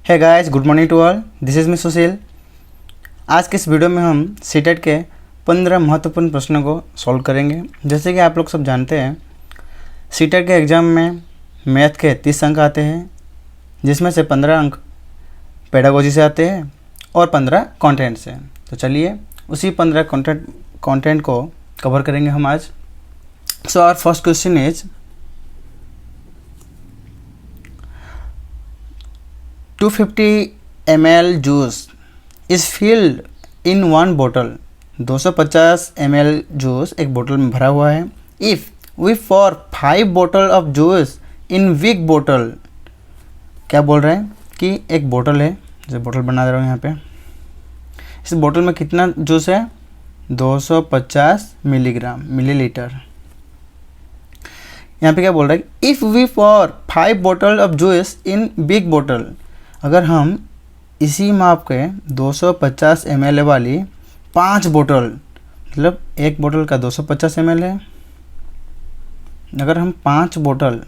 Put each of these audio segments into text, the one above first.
है guys, good morning to all. This is me Sushil. आज के इस वीडियो में हम सीटेट के 15 महत्वपूर्ण प्रश्नों को सॉल्व करेंगे। जैसे कि आप लोग सब जानते हैं, सीटेट के एग्ज़ाम में मैथ के 30 अंक आते हैं, जिसमें से 15 अंक पेडागोजी से आते हैं और 15 कंटेंट से। तो चलिए उसी 15 कंटेंट को कवर करेंगे हम आज। So our first question is 250 ml juice is filled in one बोतल। 250 ml जूस एक बोतल में भरा हुआ है। इफ़ वी फॉर 5 बोतल ऑफ जूस इन बिग बोतल, क्या बोल रहे हैं कि एक बोतल है, जो बोतल बना दे रहा हूँ यहाँ पे। इस बोतल में कितना जूस है? 250 मिलीलीटर। यहाँ पे क्या बोल रहा है? इफ़ वी फॉर 5 बोतल ऑफ जूस इन बिग बोतल, अगर हम इसी माप के 250 ml वाली 5 बोतल, मतलब एक बोतल का 250 ml है, अगर हम 5 बोतल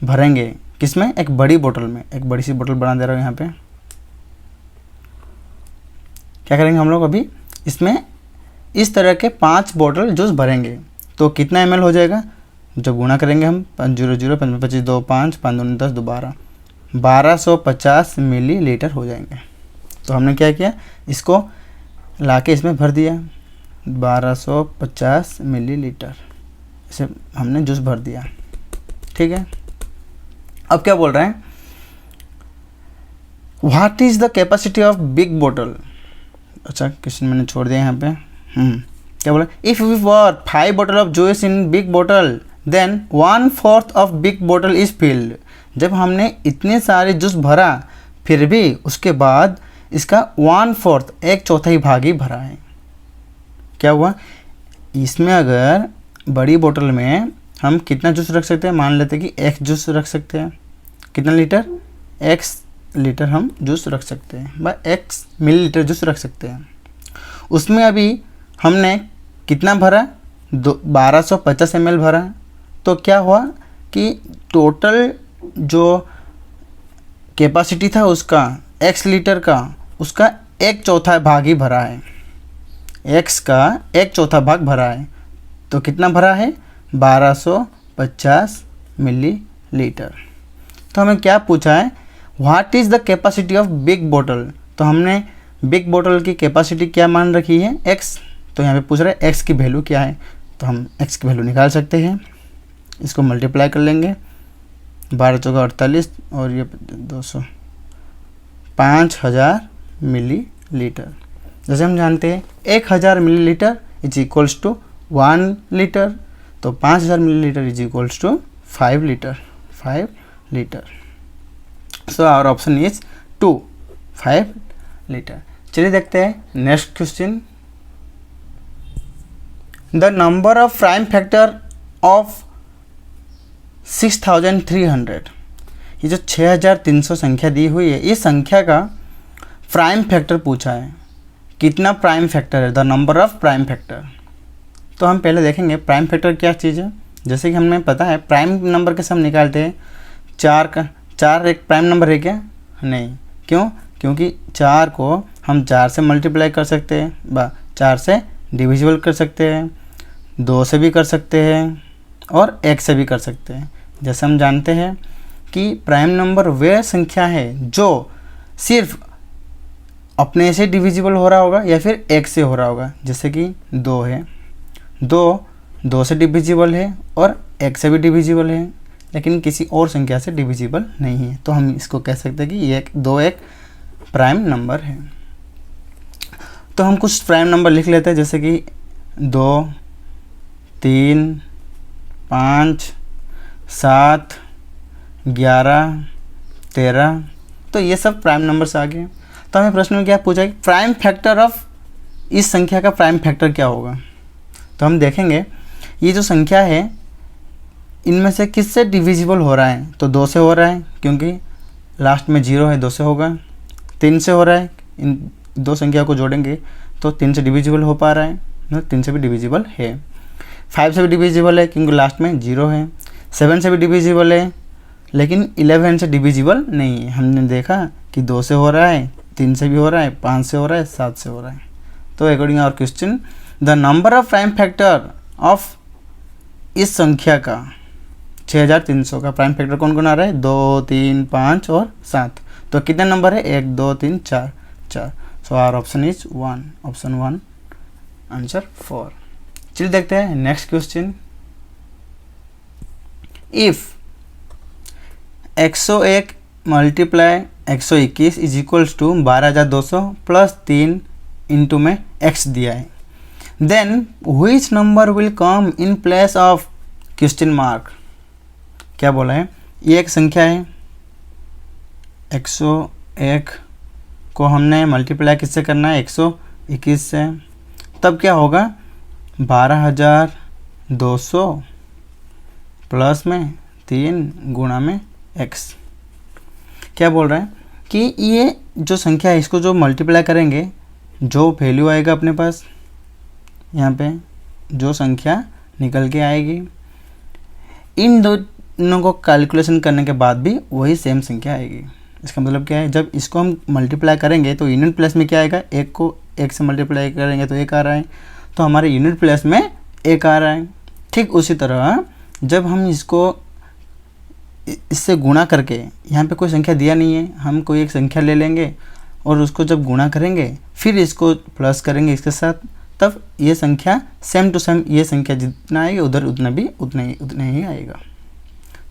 भरेंगे किसमें? एक बड़ी बोतल में। एक बड़ी सी बोतल बना दे रहा हूँ यहाँ पे। क्या करेंगे हम लोग? अभी इसमें इस तरह के 5 बोतल जूस भरेंगे तो कितना ml हो जाएगा? जब गुणा करेंगे हम 5 0 0 5 25 2 5 5 2 10 2 1250 मिलीलीटर हो जाएंगे। तो हमने क्या किया, इसको लाके इसमें भर दिया। 1250 मिलीलीटर इसे हमने जूस भर दिया। ठीक है, अब क्या बोल रहे हैं? What is the capacity of big बोतल। अच्छा, क्वेश्चन मैंने छोड़ दिया यहाँ पे। क्या बोला? इफ़ वी फॉर 5 बोतल ऑफ जूस इन बिग बोतल देन 1/4 ऑफ बिग बोतल इज फिल्ड। जब हमने इतने सारे जूस भरा फिर भी उसके बाद इसका 1/4 एक चौथाई भाग ही भरा है। क्या हुआ? इसमें अगर बड़ी बोतल में हम कितना जूस रख सकते हैं? मान लेते हैं कि x जूस रख सकते हैं। कितना लीटर? x लीटर हम जूस रख सकते हैं, व x मिलीलीटर जूस रख सकते हैं। उसमें अभी हमने कितना भरा? 1250 ml भरा। तो क्या हुआ कि टोटल जो कैपेसिटी था उसका x लीटर का, उसका 1/4 भाग ही भरा है। x का 1/4 भाग भरा है। तो कितना भरा है? 1250 मिलीलीटर। तो हमें क्या पूछा है? What is the capacity of big बोतल। तो हमने बिग बोतल की कैपेसिटी क्या मान रखी है? x। तो यहाँ पे पूछ रहा है x की वैल्यू क्या है। तो हम x की वैल्यू निकाल सकते हैं। इसको मल्टीप्लाई कर लेंगे। 12 चौका 48 और ये 200, 5000 मिलीलीटर। जैसे हम जानते हैं 1000 millilitre is equals to 1 litre. तो 5000 millilitre is equals to 5 litre. 5 litre. So our option is 2, 5 litre. चलिए देखते हैं next question. The number of prime factor of 6300, ये जो 6300 संख्या दी हुई है, इस संख्या का प्राइम फैक्टर पूछा है। कितना प्राइम फैक्टर है? The number of prime factor. तो हम पहले देखेंगे प्राइम फैक्टर क्या चीज़ है। जैसे कि हमें पता है प्राइम नंबर कैसे हम निकालते हैं। 4 एक प्राइम नंबर है क्या? नहीं। क्यों? क्योंकि 4 को हम 4 से मल्टीप्लाई कर सकते हैं, 4 से डिविजिबल कर सकते हैं, 2 से भी कर सकते हैं और 1 से भी कर सकते हैं। जैसे हम जानते हैं कि प्राइम नंबर वह संख्या है जो सिर्फ अपने से डिविजिबल हो रहा होगा या फिर 1 से हो रहा होगा। जैसे कि 2 है, 2 से डिविजिबल है और 1 से भी डिविजिबल है, लेकिन किसी और संख्या से डिविजिबल नहीं है। तो हम इसको कह सकते हैं कि 2 एक प्राइम नंबर है। तो हम कुछ प्राइम नंबर लिख लेते हैं, जैसे कि 2, 3, 5, 7, 11, 13। तो ये सब प्राइम नंबर्स आ गए। तो हमें प्रश्न में क्या पूछा है? प्राइम फैक्टर ऑफ इस संख्या का प्राइम फैक्टर क्या होगा। तो हम देखेंगे ये जो संख्या है इनमें से किससे डिविजिबल हो रहा है। तो 2 से हो रहा है, क्योंकि लास्ट में 0 है, 2 से होगा। 3 से हो रहा है, इन दो संख्या को जोड़ेंगे तो 3 से डिविजिबल हो पा रहा है, 3 से भी डिविजिबल है। 5 से भी डिविजिबल है क्योंकि लास्ट में 0 है। 7 से भी डिविजिबल है, लेकिन 11 से डिविजिबल नहीं है। हमने देखा कि 2 से हो रहा है, 3 से भी हो रहा है, 5 से हो रहा है, 7 से हो रहा है। तो according our question the number of prime factor of इस संख्या का 6300 का प्राइम फैक्टर कौन कौन आ रहा है? 2, 3, 5 और 7। तो कितने नंबर है? 1, 2, 3, 4, 4। So our option is 1, option 1 answer 4। चलिए देखते हैं next question. If 101 multiply 121 is equals to 12200 plus 3 into में x दिया है, then which number will come in place of question mark. क्या बोला है? ये एक संख्या है, 101 को हमने मल्टीप्लाई किससे करना है? 121 से। तब क्या होगा? 12200 प्लस में 3 गुणा में x। क्या बोल रहा है कि ये जो संख्या है इसको जो मल्टीप्लाई करेंगे, जो वैल्यू आएगा अपने पास यहाँ पे, जो संख्या निकल के आएगी, इन दोनों को कैलकुलेशन करने के बाद भी वही सेम संख्या आएगी। इसका मतलब क्या है? जब इसको हम मल्टीप्लाई करेंगे तो यूनिट प्लेस में क्या आएगा? 1 को 1 से मल्टीप्लाई करेंगे तो 1 आ रहा है, तो हमारे यूनिट प्लेस में 1 आ रहा है। ठीक उसी तरह जब हम इसको इससे गुणा करके, यहाँ पे कोई संख्या दिया नहीं है, हम कोई एक संख्या ले लेंगे और उसको जब गुणा करेंगे फिर इसको प्लस करेंगे इसके साथ, तब ये संख्या सेम टू सेम, ये संख्या जितना आएगी उधर उतना ही आएगा।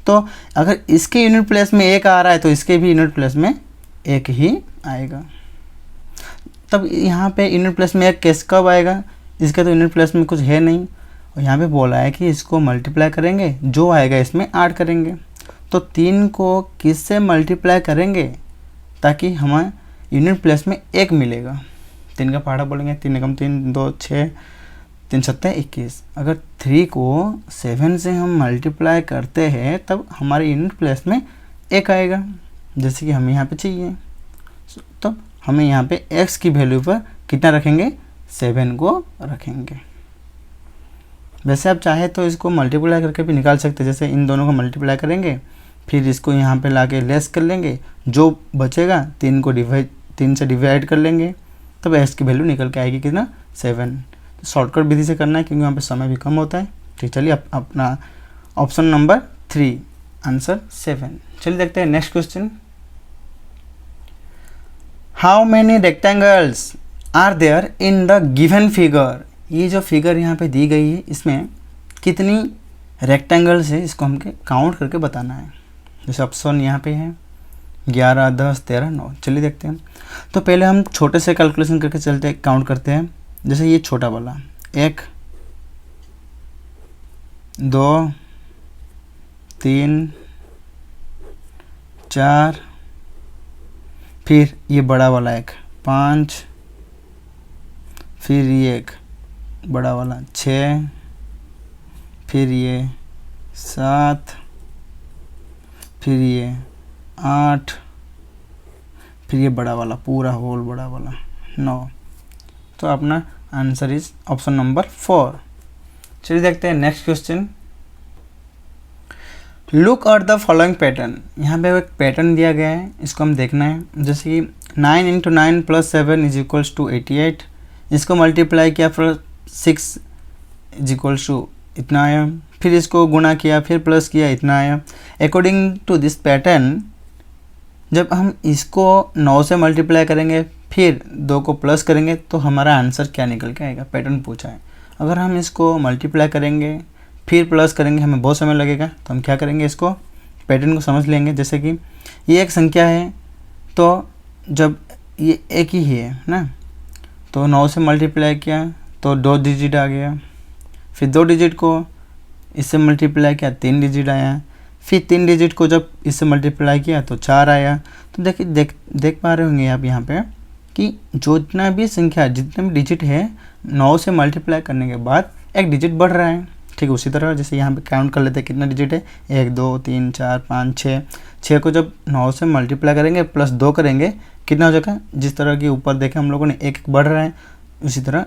तो अगर इसके यूनिट प्लेस में 1 आ रहा है तो इसके भी यूनिट प्लेस में 1 ही आएगा। तब यहाँ पे यूनिट प्लेस में 1 कैसे कब आएगा? इसका तो यूनिट प्लेस में कुछ है नहीं, और यहाँ पे बोला है कि इसको मल्टीप्लाई करेंगे, जो आएगा इसमें ऐड करेंगे। तो 3 को किससे मल्टीप्लाई करेंगे ताकि हमें यूनिट प्लेस में 1 मिलेगा? 3 का पहाड़ा बोलेंगे, 3 एकम 3, 2 6, 3 सत्ते 21। अगर 3 को 7 से हम मल्टीप्लाई करते हैं तब हमारे यूनिट प्लेस में 1 आएगा, जैसे कि हमें यहाँ पे चाहिए। तब हमें यहाँ पे x की वैल्यू पर कितना रखेंगे? 7 को रखेंगे। वैसे आप चाहे तो इसको मल्टीप्लाई करके भी निकाल सकते हैं, जैसे इन दोनों को मल्टीप्लाई करेंगे फिर इसको यहाँ पे लाके लेस कर लेंगे, जो बचेगा 3 से डिवाइड कर लेंगे, तब x की वैल्यू निकल के आएगी कितना? 7। तो शॉर्टकट विधि से करना है क्योंकि यहाँ पे समय भी कम होता है। ठीक, चलिए अपना ऑप्शन नंबर 3 आंसर 7। चलिए देखते हैं next question. How many rectangles are there in the given figure. ये जो फिगर यहाँ पे दी गई है इसमें कितनी रेक्टेंगल्स है इसको हमको काउंट करके बताना है। जैसे ऑप्शन यहाँ पे है 11, 10, 13, 9। चलिए देखते हैं। तो पहले हम छोटे से कैलकुलेशन करके चलते हैं, काउंट करते हैं। जैसे ये छोटा वाला 1, 2, 3, 4, फिर ये बड़ा वाला 1, 5, फिर ये एक बड़ा वाला 6, फिर ये 7, फिर ये 8, फिर ये बड़ा वाला पूरा होल बड़ा वाला 9। तो अपना आंसर इज ऑप्शन नंबर 4। चलिए देखते हैं next question. Look at the following pattern. यहाँ पे एक पैटर्न दिया गया है, इसको हम देखना है। जैसे कि 9 × 9 + 7 इज इक्वल्स टू 88। इसको मल्टीप्लाई किया फिर 6 इज इक्वल्स टू इतना आया, फिर इसको गुणा किया फिर प्लस किया इतना आया। अकॉर्डिंग टू दिस पैटर्न जब हम इसको 9 से मल्टीप्लाई करेंगे फिर 2 को प्लस करेंगे तो हमारा आंसर क्या निकल के आएगा? पैटर्न पूछा है। अगर हम इसको मल्टीप्लाई करेंगे फिर प्लस करेंगे हमें बहुत समय लगेगा, तो हम क्या करेंगे? इसको पैटर्न को समझ लेंगे। जैसे कि ये एक संख्या है, तो जब ये एक ही है ना, तो 9 से मल्टीप्लाई किया तो 2 डिजिट आ गया, फिर 2 डिजिट को इससे मल्टीप्लाई किया 3 डिजिट आया, फिर 3 डिजिट को जब इससे मल्टीप्लाई किया तो 4 आया। तो देखिए देख पा रहे होंगे आप यहाँ पे कि जितना भी संख्या जितने भी डिजिट है 9 से मल्टीप्लाई करने के बाद एक डिजिट बढ़ रहा है। ठीक उसी तरह जैसे यहाँ पे काउंट कर लेते हैं कितना डिजिट है, 1, 2, 3, 4, 5, 6। 6 को जब 9 से मल्टीप्लाई करेंगे प्लस 2 करेंगे कितना हो जाएगा? जिस तरह की ऊपर देखे हम लोगों ने 1 बढ़ रहा है, उसी तरह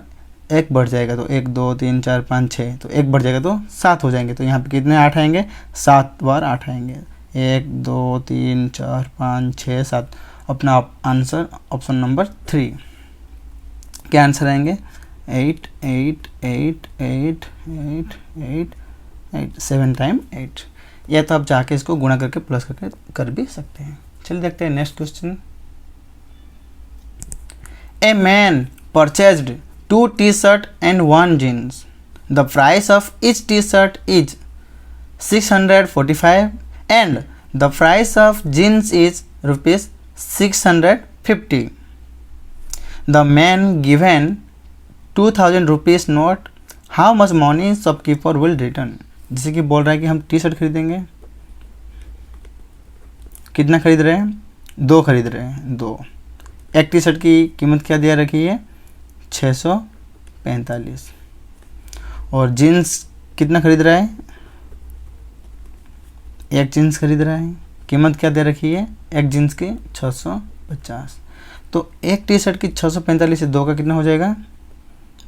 1 बढ़ जाएगा तो 1, 2, 3, 4, 5, 6, तो 1 बढ़ जाएगा तो 7 हो जाएंगे। तो यहाँ पे कितने 8 आएंगे? 7 बार 8 आएंगे। 1 2 3 4 5 6 7। अपना आंसर ऑप्शन नंबर 3। क्या आंसर आएंगे? 8 8 8 8 8 8 8 7 टाइम 8। या तो आप जाके इसको गुणा करके प्लस करके कर भी सकते हैं। चलिए देखते हैं next question. A man purchased 2 t shirt and 1 jeans. The price of each t-shirt is 645 and the price of jeans is rupees 650. The man given 2000 rupees note. How much money shopkeeper will return? जैसे कि बोल रहा है कि हम T shirt खरीदेंगे, कितना खरीद रहे हैं? 2 खरीद रहे हैं, 2। एक टी शर्ट की कीमत क्या दिया रखी है? 645। और जीन्स कितना खरीद रहा है? एक जीन्स खरीद रहा है, कीमत क्या दे रखी है एक जीन्स की? 650। तो एक टी शर्ट की 645 से 2 का कितना हो जाएगा?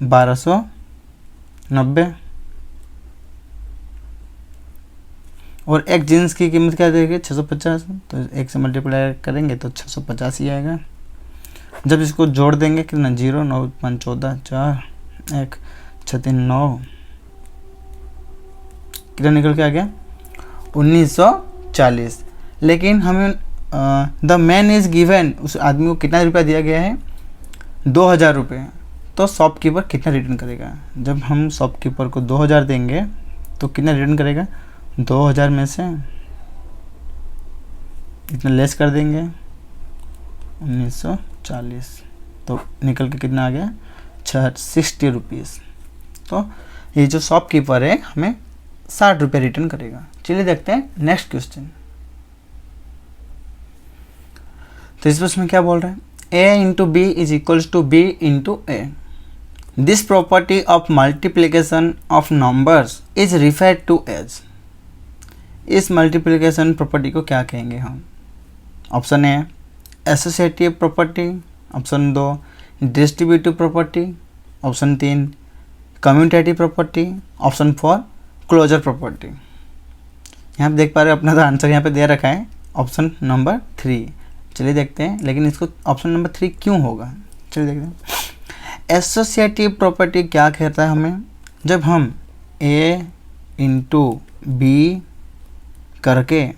1290। और एक जीन्स की कीमत क्या देगी? 650। तो 1 से मल्टीप्लाई करेंगे तो 650 ही आएगा। जब इसको जोड़ देंगे कितना? 0 9 5 14 4 1 6 3 9, कितना निकल के आ गया? 1940। लेकिन हमें द मैन इज़ गिवन, उस आदमी को कितना रुपया दिया गया है? 2000 रुपये। तो शॉपकीपर कितना रिटर्न करेगा? जब हम शॉपकीपर को 2000 देंगे तो कितना रिटर्न करेगा? 2000 में से इतना लेस कर देंगे 1940, तो निकल के कितना आ गया? 60 रुपीज़। तो ये जो शॉपकीपर है हमें 60 रुपये रिटर्न करेगा। चलिए देखते हैं नेक्स्ट क्वेश्चन। तो इस प्रश्न में क्या बोल रहा है? a into B is equals to B into A. This property of multiplication of numbers is referred to as. इस मल्टीप्लीकेशन प्रॉपर्टी को क्या कहेंगे हम? Option A associative property, option 2 distributive property, option 3 commutative property, option 4 closure property. यहाँ पे देख पा रहे हो अपना तो आंसर यहाँ पे दे रखा है ऑप्शन नंबर 3। चलिए देखते हैं, लेकिन इसको ऑप्शन नंबर 3 क्यों होगा? चलिए देखते हैं। एसोसिएटिव प्रॉपर्टी क्या कहता है हमें? जब हम ए इंटू बी करके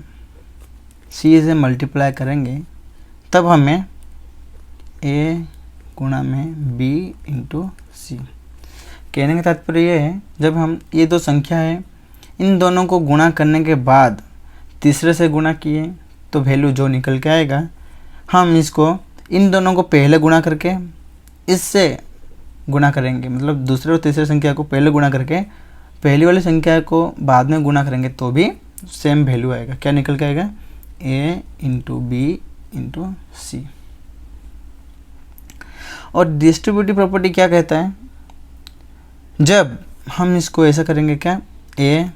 सी से मल्टीप्लाई करेंगे तब हमें ए गुणा में बी इंटू सी। कहने का तात्पर्य ये है, जब हम ये 2 संख्या है इन दोनों को गुणा करने के बाद तीसरे से गुणा किए तो वैल्यू जो निकल के आएगा, हम इसको इन दोनों को पहले गुणा करके इससे गुणा करेंगे, मतलब दूसरे और तीसरे संख्या को पहले गुणा करके पहली वाली संख्या को बाद में गुणा करेंगे तो भी सेम वैल्यू आएगा। क्या निकल के आएगा? ए इंटू बी इंटू सी। और डिस्ट्रीब्यूटिव प्रॉपर्टी क्या कहता है? जब हम इसको ऐसा करेंगे, क्या ए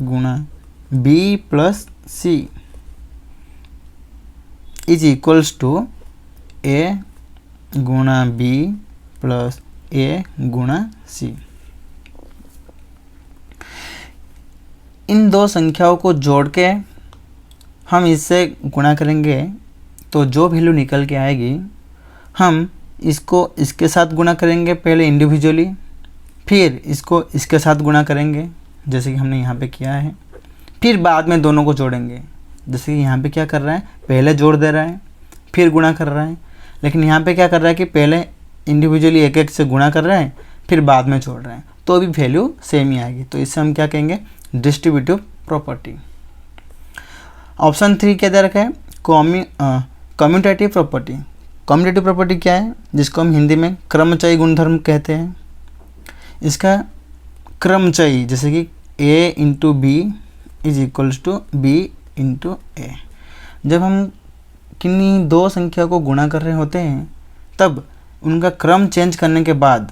गुणा B plus C is equals to A गुणा बी प्लस ए गुणा सी। इन 2 संख्याओं को जोड़ के हम इससे गुणा करेंगे तो जो वैल्यू निकल के आएगी, हम इसको इसके साथ गुणा करेंगे पहले इंडिविजुअली, फिर इसको इसके साथ गुणा करेंगे जैसे कि हमने यहाँ पे किया है, फिर बाद में दोनों को जोड़ेंगे। जैसे कि यहाँ पे क्या कर रहा है, पहले जोड़ दे रहा है फिर गुणा कर रहा है, लेकिन यहाँ पे क्या कर रहा है कि पहले इंडिविजुअली एक एक से गुणा कर रहा है फिर बाद में जोड़ रहा है, तो भी वैल्यू सेम ही आएगी। तो इससे हम क्या कहेंगे? Distributive property. ऑप्शन 3 क्या दे रखा है? Commutative property. कम्यूटेटिव प्रॉपर्टी क्या है? जिसको हम हिंदी में क्रमचयी गुणधर्म कहते हैं। इसका क्रमचयी, जैसे कि A into B is equals to B into A. जब हम किन्हीं 2 संख्या को गुणा कर रहे होते हैं तब उनका क्रम चेंज करने के बाद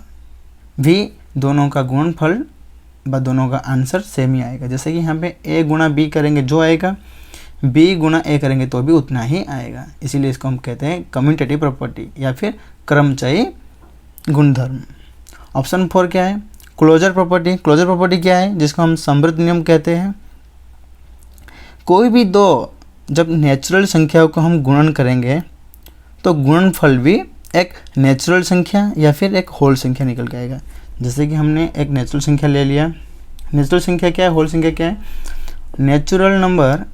भी दोनों का गुणनफल व दोनों का आंसर सेम ही आएगा। जैसे कि यहाँ पे ए गुणा बी करेंगे जो आएगा, बी गुणा ए करेंगे तो भी उतना ही आएगा। इसीलिए इसको हम कहते हैं कम्यूटेटिव प्रॉपर्टी या फिर क्रमचयी गुणधर्म। ऑप्शन 4 क्या है? Closure property. क्लोजर प्रॉपर्टी क्या है? जिसको हम समृद्ध नियम कहते हैं। कोई भी दो जब नेचुरल संख्याओं को हम गुणन करेंगे तो गुणनफल भी एक नेचुरल संख्या या फिर एक होल संख्या निकल के आएगा। जैसे कि हमने एक नेचुरल संख्या ले लिया। नेचुरल संख्या क्या है, होल संख्या क्या है? Natural number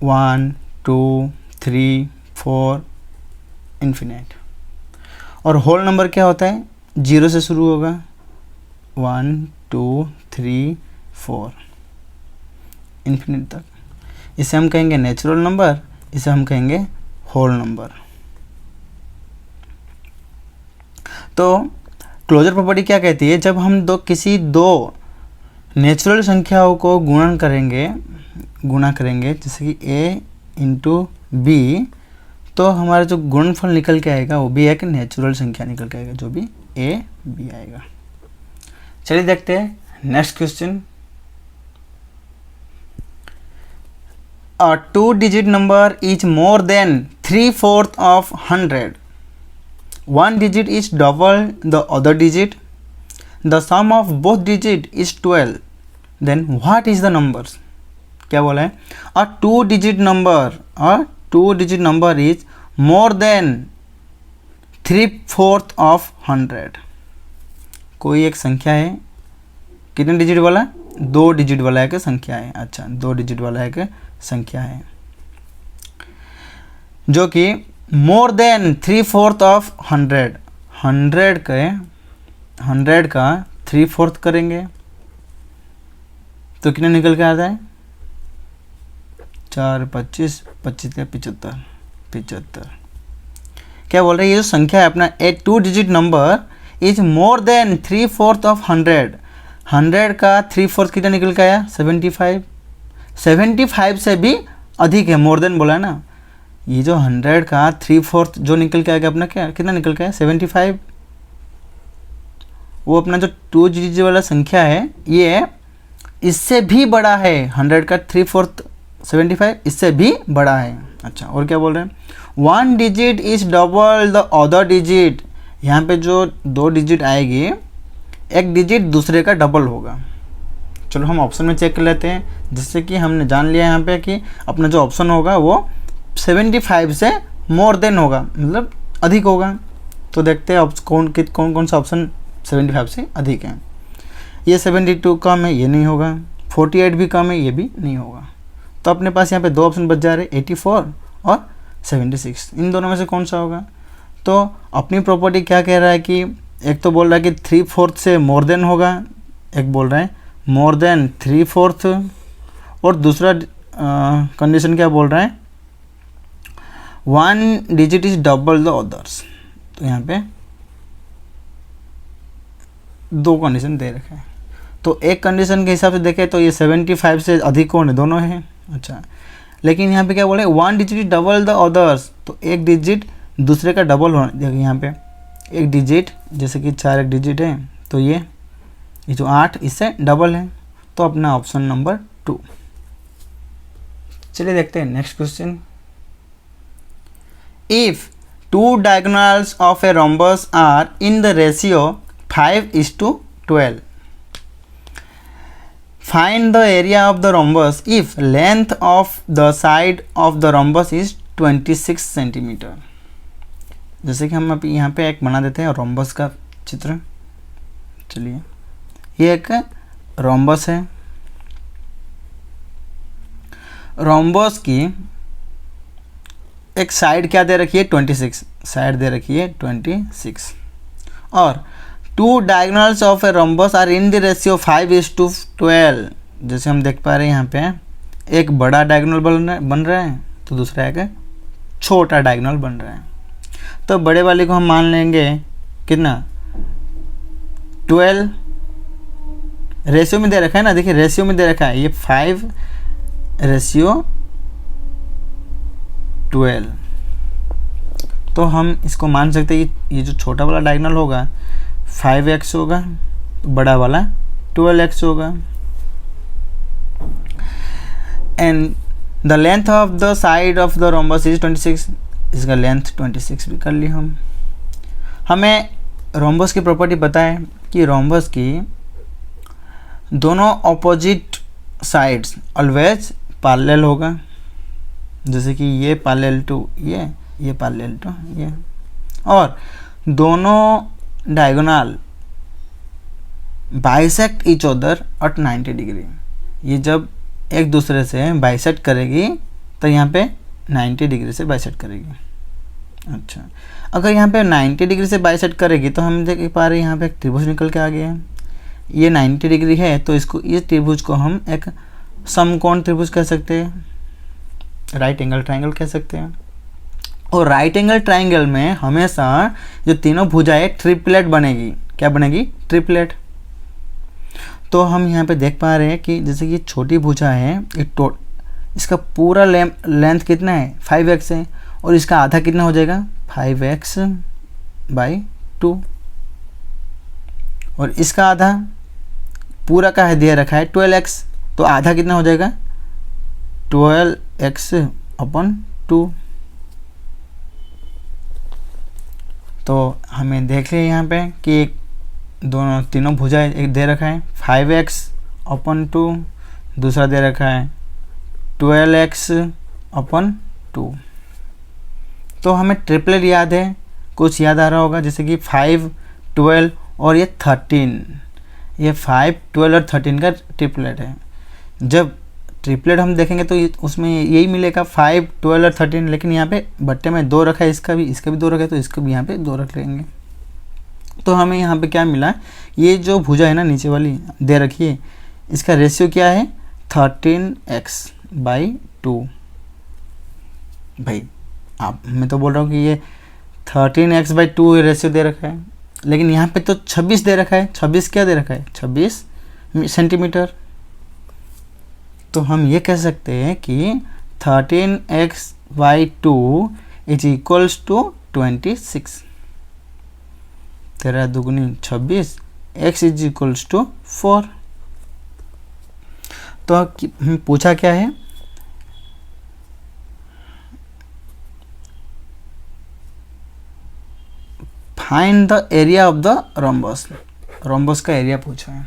1 2 3 4 infinite. और होल नंबर क्या होता है? 0 से शुरू होगा, 1 2 3 4 इन्फिनिट तक। इसे हम कहेंगे नेचुरल नंबर, इसे हम कहेंगे होल नंबर। तो क्लोजर प्रॉपर्टी क्या कहती है? जब हम किसी दो नेचुरल संख्याओं को गुणा करेंगे जैसे कि a इंटू बी, तो हमारा जो गुणनफल निकल के आएगा वो भी एक नेचुरल संख्या निकल के आएगा, जो भी a b आएगा। चलिए देखते हैं next question. A 2-digit number is more than 3/4 of 100. One digit is double the other digit. The sum of both digit is 12. Then what is the numbers? क्या बोला है? A 2-digit number is more than 3/4 of 100. कोई एक संख्या है, कितने digit वाला? 2 digit वाला एक संख्या है। अच्छा, 2 डिजिट वाला एक संख्या है जो कि मोर देन 3/4 ऑफ 100 का 3/4 करेंगे तो कितना निकल के आता है? 4 25 25 75। क्या बोल रहे हैं? ये जो संख्या है अपना ए 2 digit number is more than 3/4 of 100 का 3/4 कितना निकल के आया? 75 से भी अधिक है, मोर देन बोला है ना। ये जो 100 का 3/4 जो निकल के आएगा अपना क्या, कितना निकल के आया? 75। वो अपना जो 2 डिजिट वाला संख्या है ये इससे भी बड़ा है। 100 का 3/4 75 इससे भी बड़ा है। अच्छा, और क्या बोल रहे हैं? 1 digit is double the other digit. यहाँ पे जो 2 डिजिट आएगी, एक डिजिट दूसरे का डबल होगा। चलो हम ऑप्शन में चेक कर लेते हैं, जिससे कि हमने जान लिया यहाँ पे कि अपना जो ऑप्शन होगा वो 75 से मोर देन होगा, मतलब अधिक होगा। तो देखते हैं कौन सा ऑप्शन 75 से अधिक है। ये 72 कम है, ये नहीं होगा। 48 भी कम है, ये भी नहीं होगा। तो अपने पास यहाँ पे 2 ऑप्शन बच जा रहे, 84 और 76। इन दोनों में से कौन सा होगा? तो अपनी प्रॉपर्टी क्या कह रहा है कि एक तो बोल रहा है कि 3/4 से मोर देन होगा, एक बोल रहा है मोर देन 3/4, और दूसरा कंडीशन क्या बोल रहा है? 1 digit is double the others. तो यहाँ पे 2 कंडीशन दे रखे हैं। तो एक कंडीशन के हिसाब से देखें तो ये 75 से अधिक कौन है? दोनों हैं। अच्छा, लेकिन यहाँ पे क्या बोले? 1 digit is double the others, तो एक डिजिट दूसरे का डबल होना। देखिए यहाँ पे एक डिजिट, जैसे कि 4 एक डिजिट है, तो ये जो 8 इससे डबल है। तो अपना ऑप्शन नंबर 2। चलिए देखते हैं next question. If 2 diagonals of a rhombus are in the ratio 5:12, find the area of the rhombus if length of the side of the rhombus is 26 centimetre. जैसे कि हम अभी यहाँ पे एक बना देते हैं रोम्बस का चित्र। चलिए, ये एक रोम्बस है। रोम्बस की एक साइड क्या दे रखी है? 26 साइड दे रखी है 26, और 2 diagonals of a rhombus are in the ratio 5:12। जैसे हम देख पा रहे हैं यहाँ पे एक बड़ा डायगोनल बन रहा है, तो दूसरा एक छोटा डायगोनल बन रहा है। तो बड़े वाले को हम मान लेंगे कितना? 12। रेशियो में दे रखा है ना, देखिए रेशियो में दे रखा है ये 5:12। तो हम इसको मान सकते हैं कि ये जो छोटा वाला डायगोनल होगा 5x होगा, बड़ा वाला 12x होगा। And the length of the side of the rhombus is 26। इसका लेंथ 26 भी कर ली हम। हमें रोम्बस की प्रॉपर्टी पता है कि रोम्बस की दोनों ऑपोजिट साइड्स ऑलवेज पैरेलल होगा, जैसे कि ये पैरेलल टू ये पैरेलल टू ये, और दोनों diagonal bisect each other at 90 degree. ये जब एक दूसरे से बाइसेक्ट करेगी तो यहाँ पे 90 डिग्री से बाइसेक्ट करेगी। अच्छा, अगर यहाँ पे 90 डिग्री से बाइसेक्ट करेगी तो हम देख पा रहे हैं यहाँ पे एक त्रिभुज निकल के आ गया है। ये 90 डिग्री है तो इसको, ये त्रिभुज को हम एक समकोण त्रिभुज कह सकते हैं, राइट एंगल ट्राइंगल कह सकते हैं। और राइट एंगल ट्राइंगल में हमेशा जो तीनों भुजाएं ट्रिपलेट बनेगी। क्या बनेगी? ट्रिपलेट। तो हम यहाँ पे देख पा रहे हैं कि जैसे कि छोटी भुजा है, इसका पूरा लेंथ कितना है? 5x है, और इसका आधा कितना हो जाएगा? 5x/2। और इसका आधा पूरा का है, दिया रखा है 12x, तो आधा कितना हो जाएगा? 12x/2। तो हमें देख लिया यहाँ पे कि दोनों तीनों भुजा एक दे रखा है 5x/2, दूसरा दे रखा है 12x/2। तो हमें ट्रिपलेट याद है, कुछ याद आ रहा होगा, जैसे कि 5, 12 और ये 13। ये 5, 12 और 13 का ट्रिपलेट है। जब ट्रिपलेट हम देखेंगे तो उसमें यही मिलेगा 5, 12 और 13, लेकिन यहाँ पे बट्टे में 2 रखा है, इसका भी 2 रखा है, तो इसका भी यहाँ पे 2 रख लेंगे। तो हमें यहाँ पे क्या मिला? ये जो भुजा है ना नीचे वाली दे रखी है, इसका रेशियो क्या है? 13x/2। भाई मैं तो बोल रहा हूँ कि ये 13x/2 रेशियो दे रखा है, लेकिन यहाँ पे तो 26 दे रखा है। 26 क्या दे रखा है? 26 सेंटीमीटर। तो हम ये कह सकते हैं कि 13x/2 इज इक्वल्स टू 26। 13 दूगुनी 26, x इज इक्वल्स टू 4। तो हम पूछा क्या है? Find the area of the rhombus. Rhombus का एरिया पूछा है।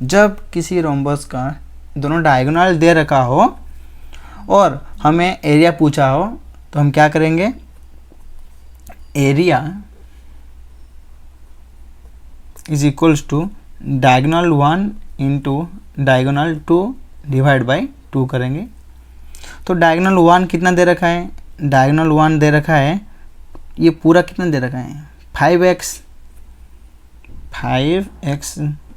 जब किसी रोम्बस का दोनों डायगोनल दे रखा हो और हमें एरिया पूछा हो तो हम क्या करेंगे? Area is equals to diagonal 1 into diagonal 2 divide by 2 करेंगे। तो डायगोनल 1 कितना दे रखा है? डायगोनल 1 दे रखा है, ये पूरा कितना दे रखा है? 5x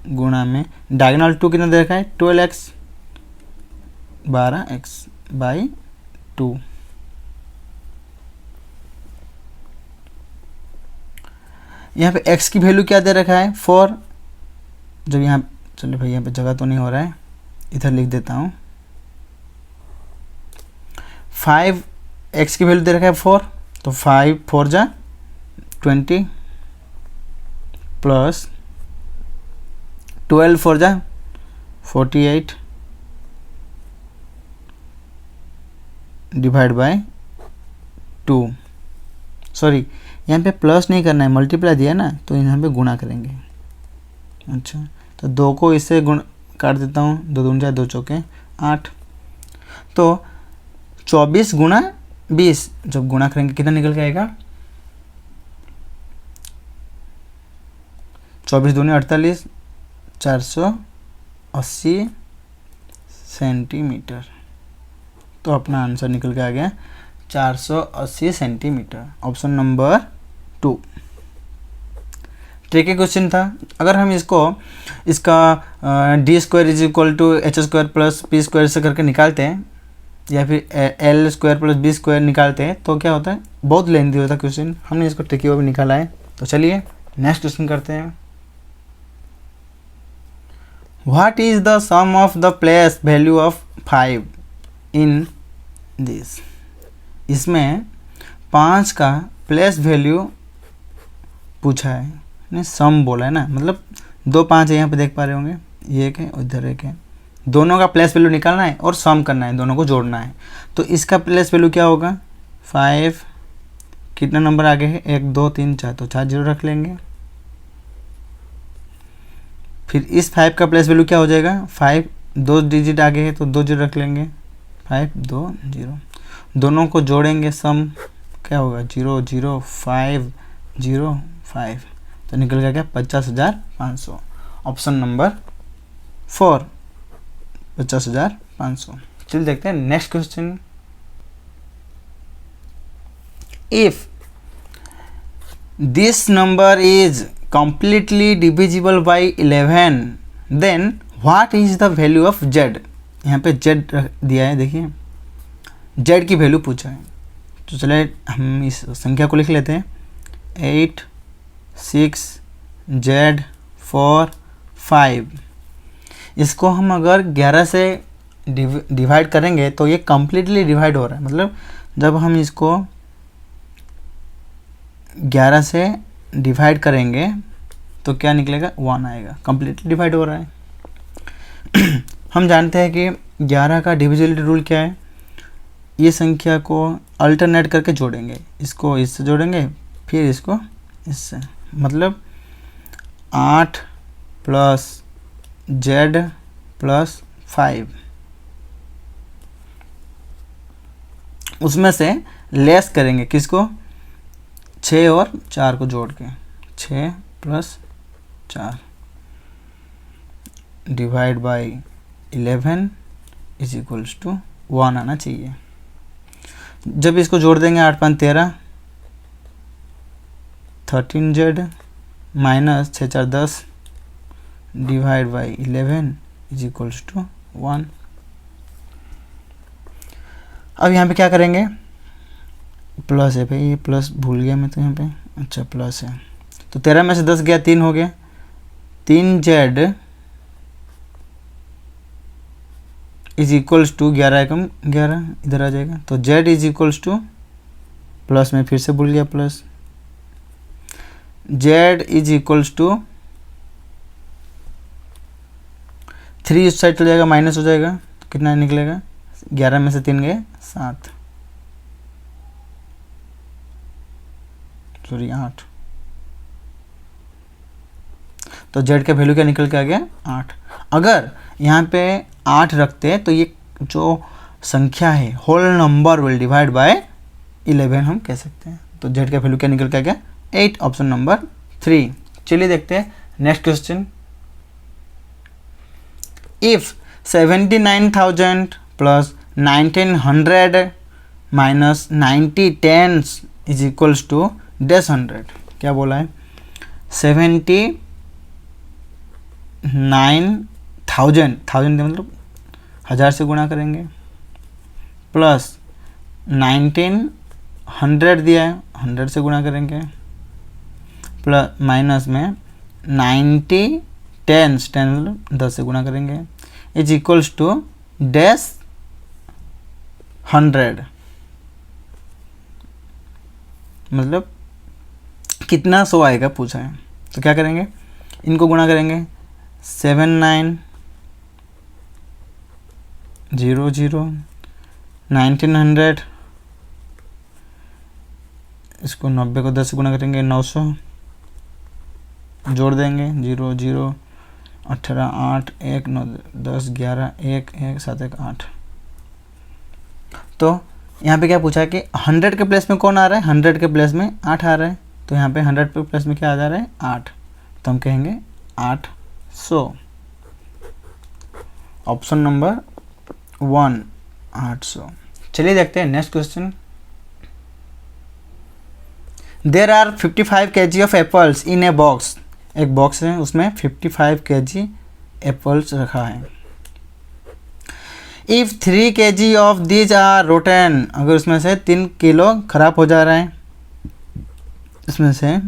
गुणा में डायगोनल 2 कितना दे रखा है? 12x, 12x/2। यहाँ पे x की वैल्यू क्या दे रखा है? 4। जब यहाँ, चलिए भाई यहाँ पे जगह तो नहीं हो रहा है, इधर लिख देता हूँ। 5x की वैल्यू दे रखा है 4, तो 5 4 जा 20 प्लस 12 4 जा 48 डिवाइड बाय 2। सॉरी, यहाँ पे प्लस नहीं करना है, मल्टीप्लाई दिया ना, तो यहाँ पे गुणा करेंगे। अच्छा, तो 2 को इससे काट देता हूँ, 2 दूनी 4, 2 चौके 8। तो 24 गुणा 20 जब गुणा करेंगे कितना निकल के आएगा? 24 दूनी 48, 480 सेंटीमीटर। तो अपना आंसर निकल के आ गया 480 centimetre. Option number 2। Tricky question था। अगर हम इसका d² is equal to h² plus p² से करके निकालते हैं, या फिर l² प्लस b² निकालते हैं, तो क्या होता है? बहुत लेंथी होता है क्वेश्चन। हमने इसको ट्रिकी वो भी निकाला है। तो चलिए नेक्स्ट क्वेश्चन करते हैं। What is the sum of the place value of 5 in this? इसमें 5 का प्लेस वैल्यू पूछा है, ने सम बोला है ना, मतलब 2 5 है यहाँ पे देख पा रहे होंगे, ये एक है उधर एक है। दोनों का प्लेस वैल्यू निकालना है और सम करना है, दोनों को जोड़ना है। तो इसका प्लेस वैल्यू क्या होगा? 5, कितना नंबर आगे है? 1 2 3 4, तो 4 जीरो रख लेंगे। फिर इस 5 का प्लेस वैल्यू क्या हो जाएगा? 5 2 डिजिट आगे है तो 2 जीरो रख लेंगे, 5 2 0, दोनों को जोड़ेंगे सम क्या होगा 0 0 5 0 5, तो निकल गया क्या 50,500। Option number 4 50,500। चलिए देखते हैं next question. If this number is completely divisible by 11 then what is the value of z। यहाँ पे z दिया है, देखिए z की वैल्यू पूछा है। तो चले हम इस संख्या को लिख लेते हैं 8 6 z 4 5। इसको हम अगर 11 से डिवाइड करेंगे तो ये कम्प्लीटली डिवाइड हो रहा है, मतलब जब हम इसको 11 से डिवाइड करेंगे तो क्या निकलेगा 1 आएगा, कम्प्लीटली डिवाइड हो रहा है। हम जानते हैं कि 11 का डिविजिबिलिटी रूल क्या है, ये संख्या को अल्टरनेट करके जोड़ेंगे, इसको इससे जोड़ेंगे फिर इसको इससे, मतलब 8 प्लस z प्लस 5, उसमें से लेस करेंगे किसको 6 और 4 को जोड़ के, 6 plus 4 divide by 11 is equals to 1 आना चाहिए। जब इसको जोड़ देंगे 8 5 13 13z minus 6 4 10 divide by 11 is equals to 1। अब यहाँ पे क्या करेंगे, प्लस है भाई, ये प्लस भूल गया मैं तो यहाँ पे, अच्छा प्लस है, तो 13 में से 10 गया 3 हो गया, 3z इज इक्वल्स टू 11 एकम 11 इधर आ जाएगा, तो z is equals to plus में फिर से भूल गया plus, z is equals to 3 इस साइड चल जाएगा माइनस हो जाएगा, तो कितना निकलेगा 11 में से 3 गए 7 सॉरी 8, तो z का वैल्यू क्या निकल के आ गया 8। अगर यहाँ पे 8 रखते तो ये जो संख्या है whole number will divide by 11 हम कह सकते हैं, तो z का वैल्यू क्या निकल के आ गया 8, ऑप्शन नंबर 3। चलिए देखते हैं next question. If 79,000 plus 1900 minus 90 tens is equals to dash 100, क्या बोला है 79,000 मतलब 1000 से गुणा करेंगे, प्लस 1900 दिया है 100 से गुणा करेंगे, प्लस माइनस में 90 10 मतलब 10 से गुणा करेंगे, इज इक्वल्स टू डैश 100, मतलब कितना 100 आएगा पूछा है। तो क्या करेंगे, इनको गुणा करेंगे 79 0 0 1900, इसको 90 को 10 से गुणा करेंगे 900, जोड़ देंगे 0 0 18 8 1 9 10 11 1 1 7 1 8। तो यहाँ पे क्या पूछा है कि 100 के प्लेस में कौन आ रहा है, 100 के प्लेस में 8 आ रहा है, तो यहाँ पे 100 के प्लेस में क्या आ जा रहा है 8, तो हम कहेंगे 800, ऑप्शन नंबर 1 800। चलिए देखते हैं next question. There are 55 kg of apples in a box, एक बॉक्स है उसमें 55 kg एप्पल्स रखा है। If 3 kg of these are rotten, अगर उसमें से 3 किलो खराब हो जा रहा है, इसमें से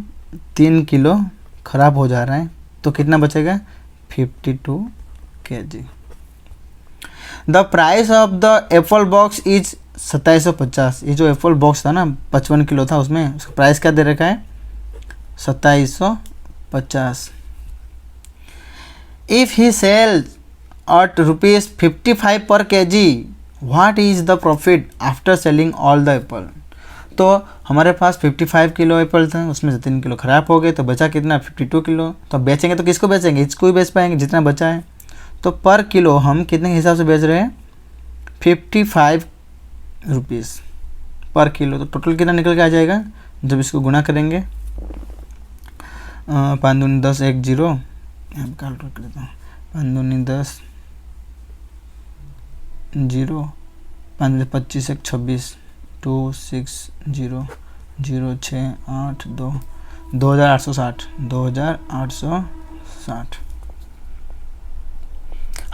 3 किलो खराब हो जा रहा है, तो कितना बचेगा 52 kg। The price of the Apple box is 2750, ये जो एप्पल बॉक्स था ना 55 किलो था, उसमें उसका प्राइस क्या दे रखा है 2750। If he sells at ₹55 per kg, what is the profit after selling all the apple। तो हमारे पास 55 किलो एप्पल था, उसमें से 3 किलो ख़राब हो गए, तो बचा कितना 52 किलो। तो बेचेंगे तो किसको बेचेंगे, इसको ही बेच पाएंगे जितना बचा है। तो पर किलो हम कितने के हिसाब से बेच रहे हैं 55 रुपीज़ पर किलो। तो टोटल कितना निकल के आ जाएगा जब इसको गुना करेंगे? 5 दूनी 10, 1 0, यहाँ कैलकुलेट कर देता हूँ। 5 दूनी 10, 0, 5 25, 1 26, 2 6 0 0 6 8 2, 2860, 2860।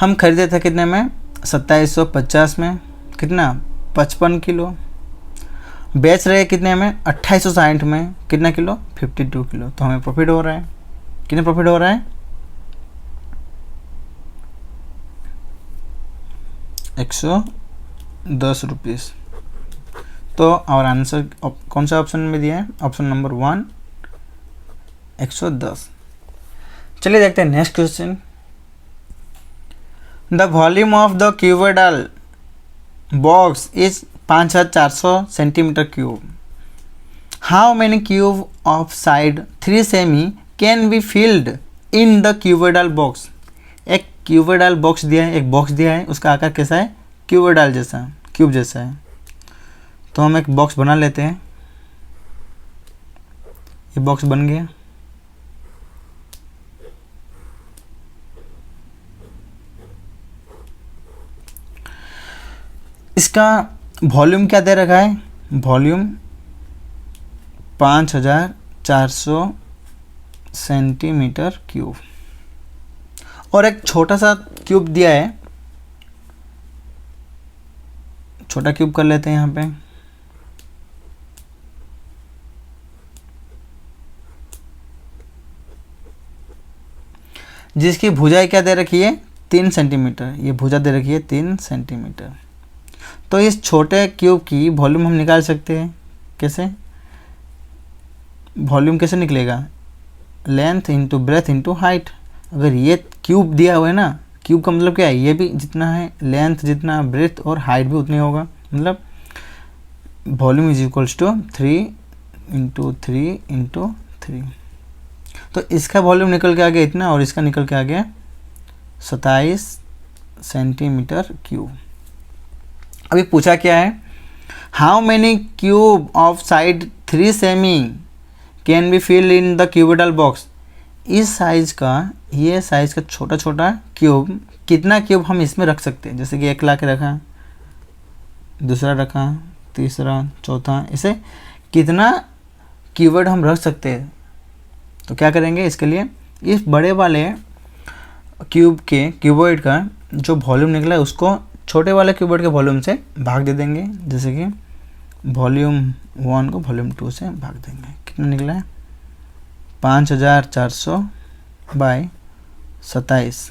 हम खरीदे थे कितने में? 2750 में। कितना? 55 किलो। बेच रहे कितने में? 2860 में। कितना किलो? 52 किलो। तो हमें प्रॉफिट हो रहा है। कितना प्रॉफिट हो रहा है? 110 रुपीज़। तो और आंसर कौन सा ऑप्शन में दिया है? Option number 1, 110। चलिए देखते हैं next question. The volume of the cuboidal box is 5400 centimetre cube. How many cube of side 3 semi can be filled in the cuboidal box. एक क्यूबोइडल बॉक्स दिया है, एक बॉक्स दिया है, उसका आकार कैसा है? क्यूबोइडल जैसा, क्यूब जैसा है। तो हम एक बॉक्स बना लेते हैं। ये बॉक्स बन गया। इसका वॉल्यूम क्या दे रखा है? वॉल्यूम 5400 सेंटीमीटर क्यूब, और एक छोटा सा क्यूब दिया है। छोटा क्यूब कर लेते हैं यहाँ पे। जिसकी भुजाई क्या दे रखी है? 3 सेंटीमीटर। ये भुजा दे रखी है 3 सेंटीमीटर। तो इस छोटे क्यूब की वॉल्यूम हम निकाल सकते हैं। कैसे? वॉल्यूम कैसे निकलेगा? Length into breadth into height. अगर ये क्यूब दिया हुआ है ना, क्यूब का मतलब क्या है? ये भी जितना है, लेंथ जितना, ब्रेथ और हाइट भी उतनी होगा। मतलब volume is equals to 3 into 3 into 3। तो इसका वॉल्यूम निकल के आ गया इतना, और इसका निकल के आ गया 27 सेंटीमीटर क्यूब। अभी पूछा क्या है? How many cube of side 3 semi can be filled in the cuboidal box. इस साइज का, ये साइज का छोटा छोटा क्यूब, कितना क्यूब हम इसमें रख सकते हैं? जैसे कि 1 ला के रखा, दूसरा रखा, तीसरा, चौथा, इसे कितना क्यूबोइड हम रख सकते हैं? तो क्या करेंगे इसके लिए? इस बड़े वाले क्यूब के, क्यूबोइड का जो वॉल्यूम निकला है उसको छोटे वाले क्यूबोइड के वॉल्यूम से भाग दे देंगे। जैसे कि वॉल्यूम 1 को वॉल्यूम 2 से भाग देंगे। कितना निकला है? 5400 बाय 27,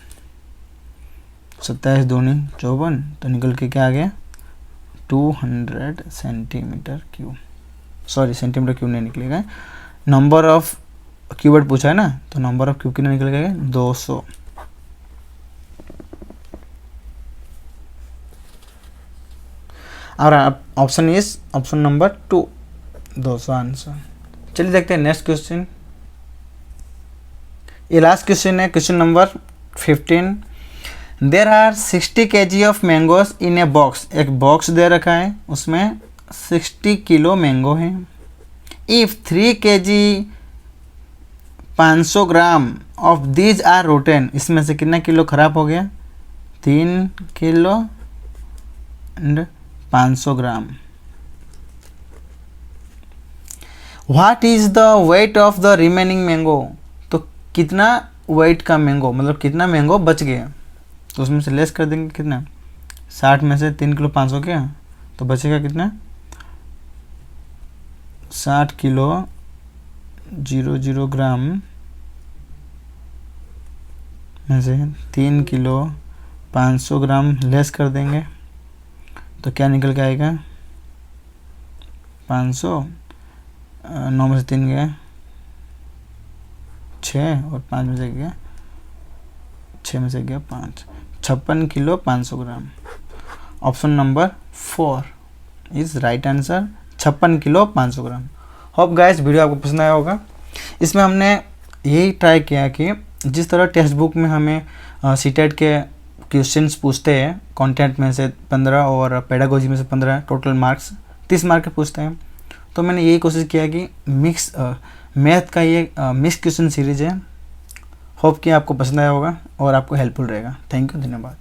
27 दूनी 54, तो निकल के क्या आ गया? 200 centimetre cube. Sorry, centimetre cube नहीं निकलेगा, नंबर ऑफ क्यूबोइड पूछा है ना, तो नंबर ऑफ क्यूब कितना निकल गया? 200। और option is option number 2, 200 answer. चलिए देखते हैं नेक्स्ट क्वेश्चन। ये लास्ट क्वेश्चन है, question number 15। There are 60 kg of mangoes in a box. एक बॉक्स दे रखा है, उसमें 60 किलो मैंगो है। If 3 kg 500 gram of these are rotten. इसमें से कितना किलो खराब हो गया? 3 kilo and 500 gram. What is the weight of the remaining mango. तो कितना वेट का मैंगो, मतलब कितना मैंगो बच गया? तो उसमें से लेस कर देंगे। कितना? 60 में से 3 किलो 500 क्या, तो बचेगा कितना? 60 किलो 00 ग्राम में से 3 किलो 500 ग्राम लेस कर देंगे, तो क्या निकल के आएगा? 500, 9 में से 3 गया 6, और 5 में से गया 6 में से गया 5, 56 kilo 500 gram. Option number 4 is right answer, 56 kilo 500 gram. Hope guys video आपको पसंद आया होगा। इसमें हमने यही ट्राई किया कि जिस तरह टेक्स्ट बुक में हमें सीटेट के क्वेश्चंस पूछते हैं, कंटेंट में से 15 और पेडागोजी में से 15, टोटल मार्क्स 30 मार्क के पूछते हैं। तो मैंने यही कोशिश किया कि मैथ का ये मिक्स क्वेश्चन सीरीज है। होप कि आपको पसंद आया होगा और आपको हेल्पफुल रहेगा। थैंक यू, धन्यवाद।